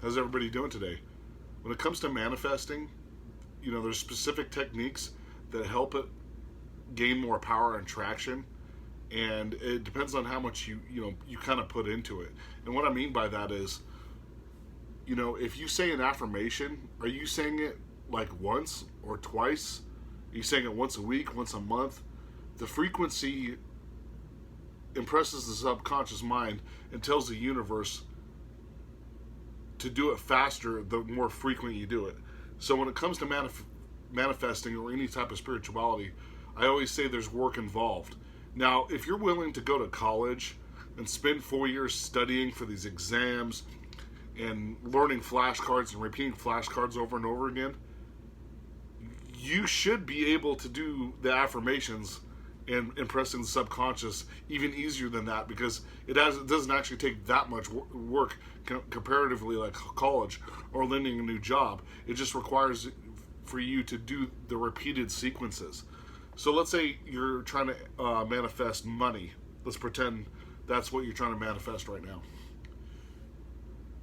How's everybody doing today? When it comes to manifesting, there's specific techniques that help it gain more power and traction, and it depends on how much you kind of put into it. And what I mean by that is, if you say an affirmation, are you saying it like once or twice? Are you saying it once a week, once a month? The frequency impresses the subconscious mind and tells the universe to do it faster the more frequent you do it. So when it comes to manifesting or any type of spirituality, I always say there's work involved. Now, if you're willing to go to college and spend 4 years studying for these exams and learning flashcards and repeating flashcards over and over again, you should be able to do the affirmations and impressing the subconscious even easier than that, because it doesn't actually take that much work comparatively like college or landing a new job. It just requires for you to do the repeated sequences. So let's say you're trying to manifest money. Let's pretend that's what you're trying to manifest right now.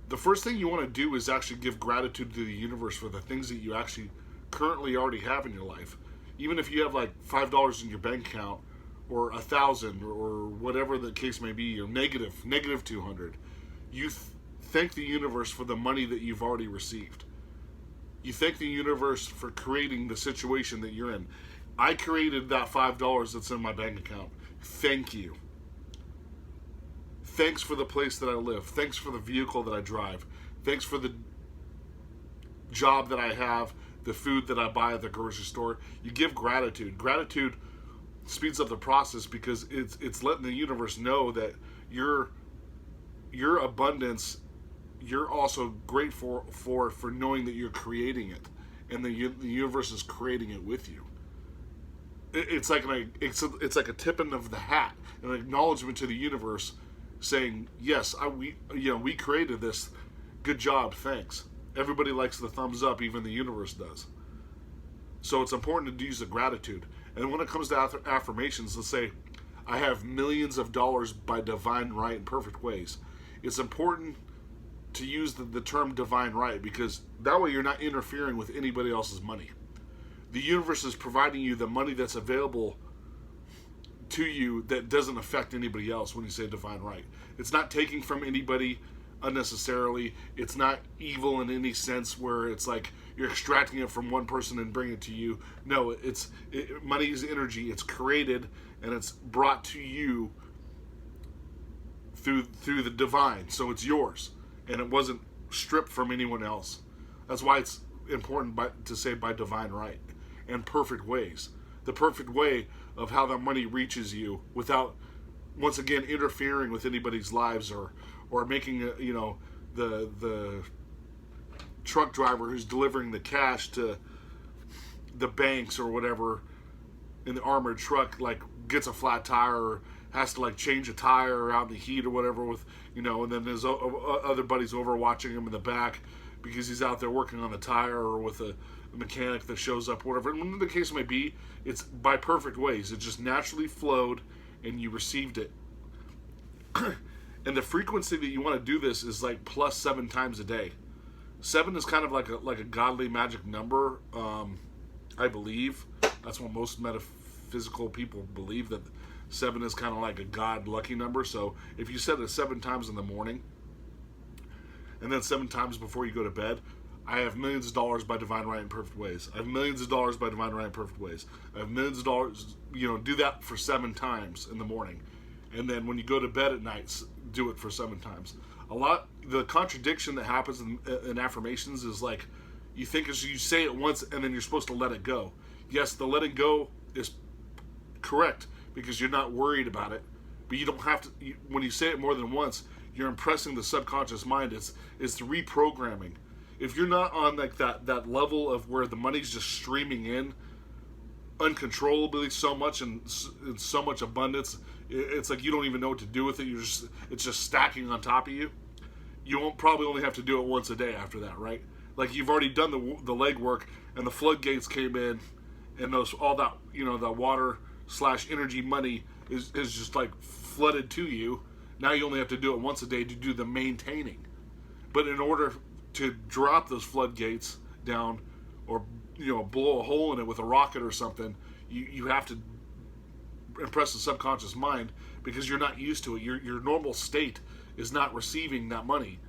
The first thing you want to do is actually give gratitude to the universe for the things that you actually currently already have in your life. Even if you have like $5 in your bank account, or 1,000, or whatever the case may be, or negative 200, you thank the universe for the money that you've already received. You thank the universe for creating the situation that you're in. I created that $5 that's in my bank account. Thank you. Thanks for the place that I live. Thanks for the vehicle that I drive. Thanks for the job that I have, the food that I buy at the grocery store. You give gratitude. Gratitude speeds up the process because it's letting the universe know that your abundance, you're also grateful for knowing that you're creating it, and the universe is creating it with you. It's like a tipping of the hat, an acknowledgement to the universe, saying, "Yes, we created this. Good job, thanks." Everybody likes the thumbs up, even the universe does. So it's important to use the gratitude. And when it comes to affirmations, let's say, I have millions of dollars by divine right in perfect ways. It's important to use the term divine right, because that way you're not interfering with anybody else's money. The universe is providing you the money that's available to you that doesn't affect anybody else when you say divine right. It's not taking from anybody unnecessarily. It's not evil in any sense where it's like you're extracting it from one person and bringing it to you. No, money is energy. It's created and it's brought to you through the divine. So it's yours, and it wasn't stripped from anyone else. That's why it's important to say by divine right and perfect ways. The perfect way of how that money reaches you without, once again, interfering with anybody's lives or making the truck driver who's delivering the cash to the banks or whatever in the armored truck like gets a flat tire or has to like change a tire out in the heat or whatever with and then his other buddies over watching him in the back because he's out there working on the tire, or with a mechanic that shows up, whatever. And whatever the case may be, it's by perfect ways. It just naturally flowed and you received it. And the frequency that you want to do this is like plus 7 times a day. 7 is kind of like a godly magic number, I believe. That's what most metaphysical people believe, that 7 is kind of like a God lucky number. So if you set it 7 times in the morning, and then 7 times before you go to bed, I have millions of dollars by divine right in perfect ways. I have millions of dollars by divine right in perfect ways. I have millions of dollars, do that for 7 times in the morning. And then when you go to bed at night, do it for 7 times. The contradiction that happens in affirmations is like, you say it once and then you're supposed to let it go. Yes, the letting go is correct because you're not worried about it, but you don't have to, when you say it more than once, you're impressing the subconscious mind. It's the reprogramming. If you're not on like that level of where the money's just streaming in uncontrollably so much and so much abundance, it's like you don't even know what to do with it. It's just stacking on top of you. You won't probably only have to do it once a day after that, right? Like you've already done the legwork and the floodgates came in, and all that that water / energy money is just like flooded to you. Now you only have to do it once a day to do the maintaining. But in order to drop those floodgates down, or blow a hole in it with a rocket or something, you have to impress the subconscious mind, because you're not used to it. Your normal state is not receiving that money.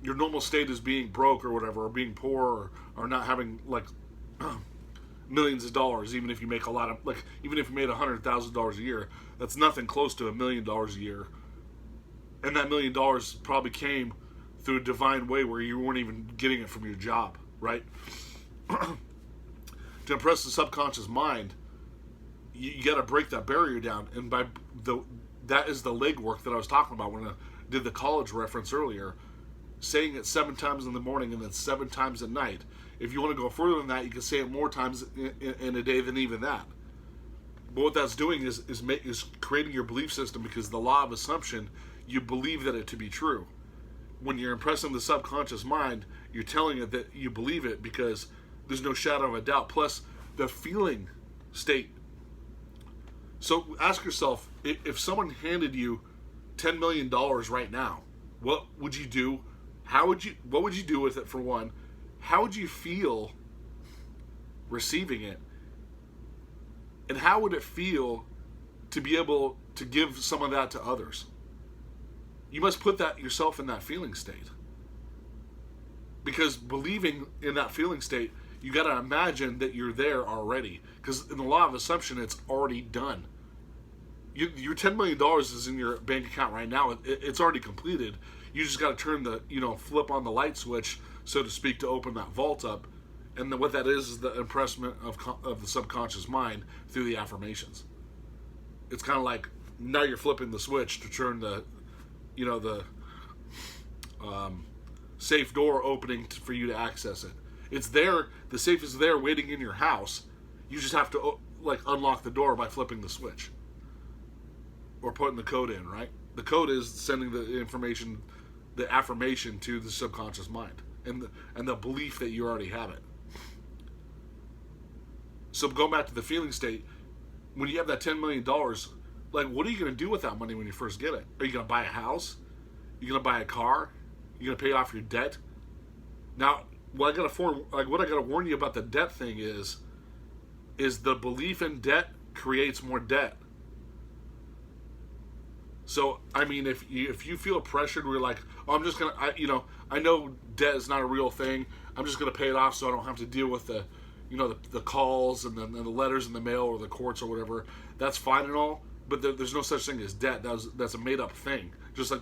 Your normal state is being broke or whatever, or being poor, or not having like millions of dollars. Even if you make a lot of, like, even if you made $100,000 a year, that's nothing close to $1 million a year. And that $1 million probably came through a divine way where you weren't even getting it from your job, right? To impress the subconscious mind, you got to break that barrier down, and that is the legwork that I was talking about when I did the college reference earlier, saying it 7 times in the morning and then 7 times at night. If you want to go further than that, you can say it more times in a day than even that. But what that's doing is creating your belief system, because the law of assumption, you believe that it to be true. When you're impressing the subconscious mind, you're telling it that you believe it, because there's no shadow of a doubt. Plus, the feeling state. So ask yourself, if someone handed you $10 million right now, what would you do? What would you do with it, for one? How would you feel receiving it? And how would it feel to be able to give some of that to others? You must put that yourself in that feeling state. Because believing in that feeling state, you got to imagine that you're there already. Because in the law of assumption, it's already done. Your $10 million is in your bank account right now. It's already completed. You just got to turn flip on the light switch, so to speak, to open that vault up. And then what that is the impressment of the subconscious mind through the affirmations. It's kind of like, now you're flipping the switch to turn the safe door opening for you to access it. It's there. The safe is there waiting in your house. You just have to unlock the door by flipping the switch or putting the code in, right? The code is sending the information, the affirmation, to the subconscious mind, and the belief that you already have it. So going back to the feeling state, when you have that $10 million, what are you going to do with that money when you first get it? Are you going to buy a house? Are you going to buy a car? You're going to pay off your debt? Now, what I got to warn you about the debt thing is the belief in debt creates more debt. So, I mean, if you feel pressured, where you're like, oh, I'm just going to, I know debt is not a real thing. I'm just going to pay it off so I don't have to deal with the calls and the letters in the mail or the courts or whatever. That's fine and all, but there's no such thing as debt. That's a made up thing. Just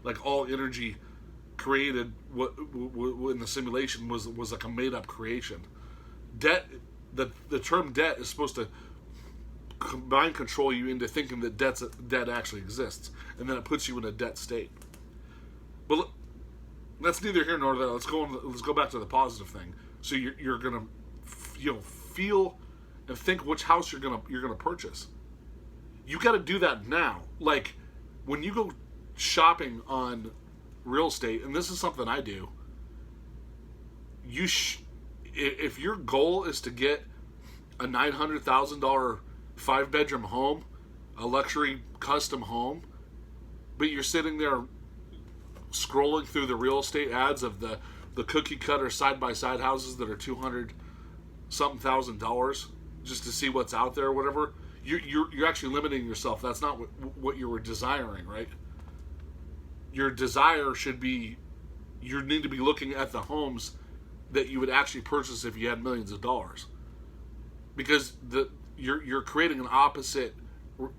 like all energy created, what in the simulation was like a made up creation. Debt, the term debt is supposed to mind control you into thinking that debt actually exists, and then it puts you in a debt state. But look, that's neither here nor there. Let's go back to the positive thing. So you're gonna feel and think which house you're gonna purchase. You got to do that now. Like when you go shopping on real estate, and this is something I do. If your goal is to get a $900,000 5-bedroom home, a luxury custom home, but you're sitting there scrolling through the real estate ads of the cookie cutter side-by-side houses that are $200-something thousand just to see what's out there or whatever, you're actually limiting yourself. That's not what you were desiring, right? Your desire should be, you need to be looking at the homes that you would actually purchase if you had millions of dollars, because you're creating an opposite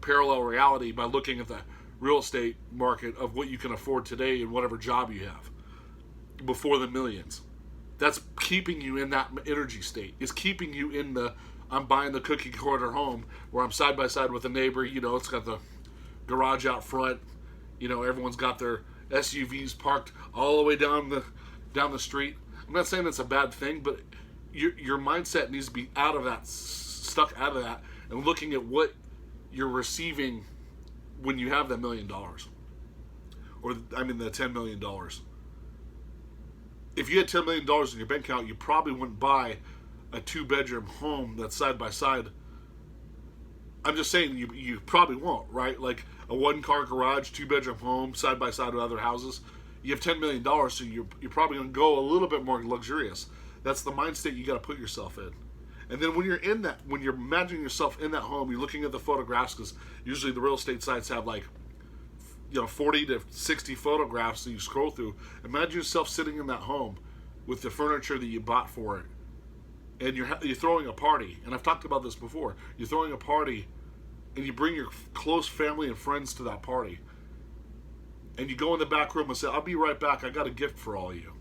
parallel reality by looking at the real estate market of what you can afford today and whatever job you have before the millions. That's keeping you in that energy state. It's keeping you in I'm buying the cookie cutter home where I'm side by side with a neighbor. It's got the garage out front. Everyone's got their SUVs parked all the way down the street. I'm not saying that's a bad thing, but your mindset needs to be stuck out of that, and looking at what you're receiving when you have that $1 million, or the $10 million. If you had $10 million in your bank account, you probably wouldn't buy a 2-bedroom home that's side by side. I'm just saying you probably won't, right? Like a 1-car garage, 2-bedroom home side by side with other houses. You have $10 million, so you're probably going to go a little bit more luxurious. That's the mind state you got to put yourself in. And then when you're in that, when you're imagining yourself in that home, you're looking at the photographs, because usually the real estate sites have like, 40 to 60 photographs that you scroll through. Imagine yourself sitting in that home with the furniture that you bought for it, and you're throwing a party. And I've talked about this before. You're throwing a party, and you bring your close family and friends to that party, and you go in the back room and say, "I'll be right back. I got a gift for all of you."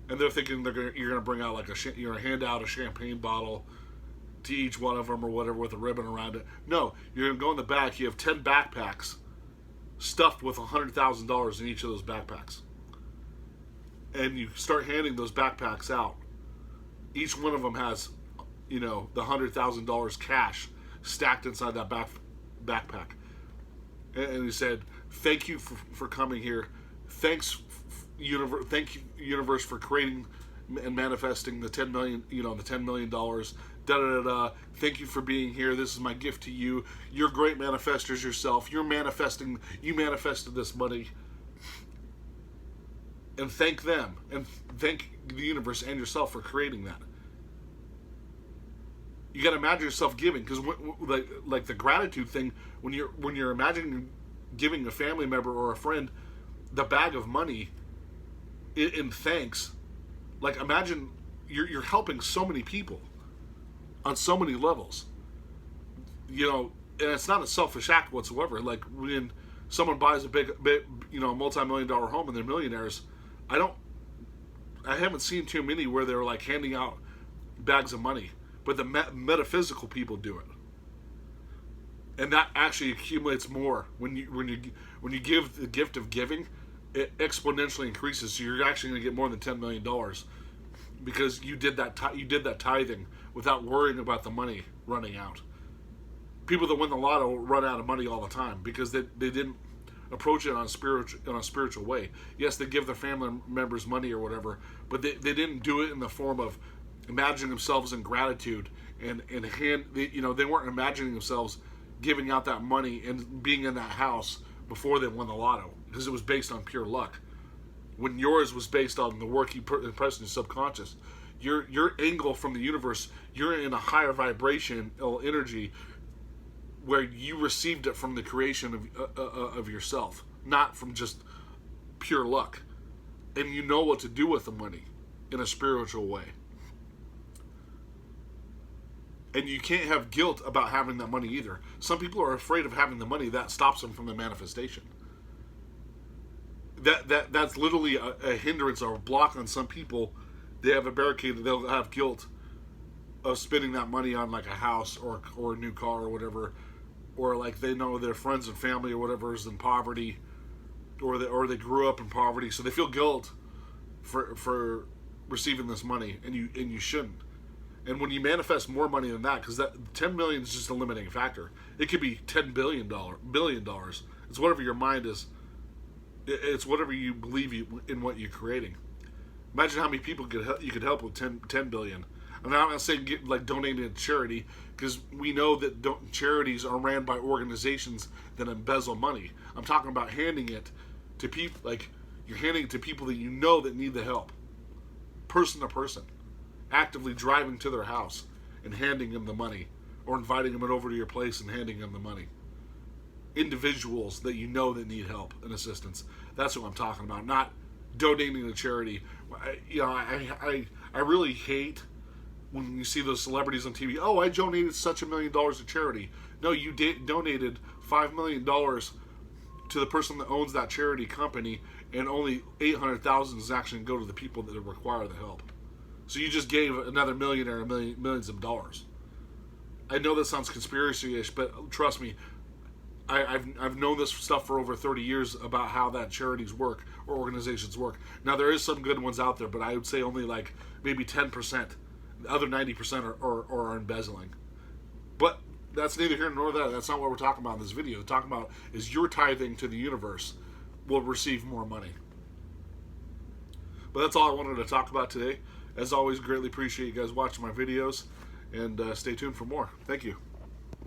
And they're thinking you're going to bring out like you're going to hand out a champagne bottle to each one of them or whatever with a ribbon around it. No, you're going to go in the back. You have 10 backpacks stuffed with $100,000 in each of those backpacks. And you start handing those backpacks out. Each one of them has, the $100,000 cash stacked inside that backpack. And he said, "Thank you for coming here. Thanks, thank you, universe, for creating and manifesting the $10 million. The $10 million. Da da da da. Thank you for being here. This is my gift to you. You're great manifestors yourself. You manifested this money." And thank them, and thank the universe and yourself for creating that. You got to imagine yourself giving, because like the gratitude thing, when you're imagining giving a family member or a friend the bag of money in thanks, like imagine you're helping so many people on so many levels. And it's not a selfish act whatsoever. Like when someone buys a big multi-million-dollar home and they're millionaires, I haven't seen too many where they're like handing out bags of money, but the metaphysical people do it, and that actually accumulates more when you give the gift of giving. It exponentially increases, so you're actually going to get more than $10 million because you did that tithing without worrying about the money running out. People that win the lotto run out of money all the time because they didn't approach it in a spiritual way. Yes, they give their family members money or whatever, but they didn't do it in the form of imagining themselves in gratitude they weren't imagining themselves giving out that money and being in that house before they won the lotto, because it was based on pure luck. When yours was based on the work you impressed in your subconscious, your angle from the universe, you're in a higher vibrational energy where you received it from the creation of yourself, not from just pure luck. And you know what to do with the money in a spiritual way. And you can't have guilt about having that money either. Some people are afraid of having the money. That stops them from the manifestation. That's literally a hindrance or a block on some people. They have a barricade. They'll have guilt of spending that money on like a house or a new car or whatever, or like they know their friends and family or whatever is in poverty, or they grew up in poverty, so they feel guilt for receiving this money, and you shouldn't. And when you manifest more money than that, because that $10 million is just a limiting factor. It could be $10 billion. It's whatever your mind is. It's whatever you believe in what you're creating. Imagine how many people you could help with 10 billion. I'm not saying donating to charity, because we know that charities are ran by organizations that embezzle money. I'm talking about handing it to people, like you're handing it to people that you know that need the help, person to person, actively driving to their house and handing them the money, or inviting them over to your place and handing them the money. Individuals that you know that need help and assistance. That's what I'm talking about. Not donating to charity. I really hate when you see those celebrities on TV. Oh, I donated such $1 million to charity. No, you donated $5 million to the person that owns that charity company, and only $800,000 is actually going to go to the people that require the help. So you just gave another millionaire millions of dollars. I know that sounds conspiracy-ish, but trust me, I've known this stuff for over 30 years about how that charities work or organizations work. Now, there is some good ones out there, but I would say only like maybe 10%. The other 90% are embezzling. But that's neither here nor there. That's not what we're talking about in this video. We're talking about is your tithing to the universe will receive more money. But that's all I wanted to talk about today. As always, greatly appreciate you guys watching my videos, and stay tuned for more. Thank you.